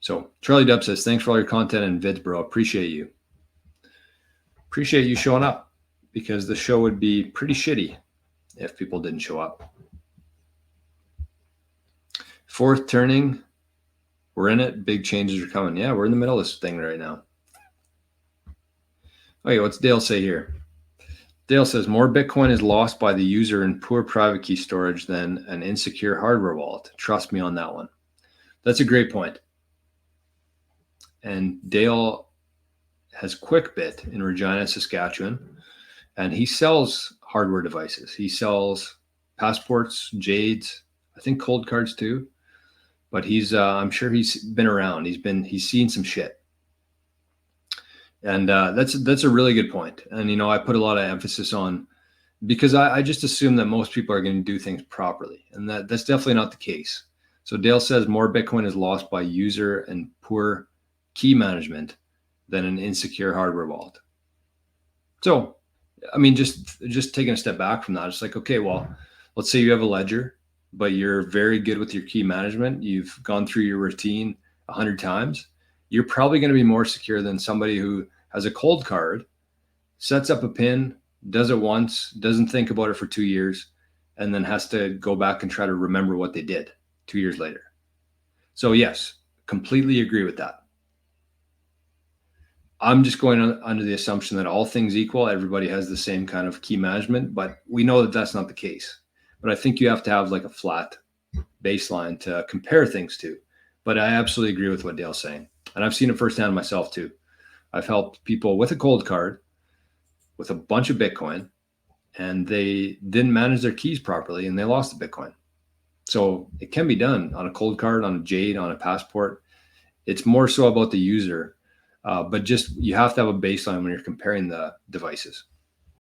So Charlie Dub says, thanks for all your content and vids, bro. Appreciate you. Appreciate you showing up, because the show would be pretty shitty if people didn't show up. Fourth turning. We're in it. Big changes are coming. Yeah, we're in the middle of this thing right now. Okay, what's Dale say here? Dale says, more Bitcoin is lost by the user in poor private key storage than an insecure hardware wallet. Trust me on that one. That's a great point. And Dale has QuickBit in Regina, Saskatchewan, and he sells hardware devices. He sells passports, jades, I think cold cards too. But he's I'm sure he's been around. He's seen some shit. And that's a really good point. And I put a lot of emphasis on, because I just assume that most people are going to do things properly, and that's definitely not the case. So Dale says more Bitcoin is lost by user and poor key management than an insecure hardware wallet. So, I mean, just taking a step back from that, it's like, okay, well, let's say you have a ledger, but you're very good with your key management. You've gone through your routine 100 times. You're probably going to be more secure than somebody who has a cold card, sets up a pin, does it once, doesn't think about it for 2 years, and then has to go back and try to remember what they did 2 years later. So yes, completely agree with that. I'm just going under the assumption that all things equal, everybody has the same kind of key management, but we know that that's not the case. But I think you have to have like a flat baseline to compare things to. But I absolutely agree with what Dale's saying. And I've seen it firsthand myself too. I've helped people with a cold card with a bunch of Bitcoin, and they didn't manage their keys properly and they lost the Bitcoin. So it can be done on a cold card, on a jade, on a passport. It's more so about the user. But just, you have to have a baseline when you're comparing the devices.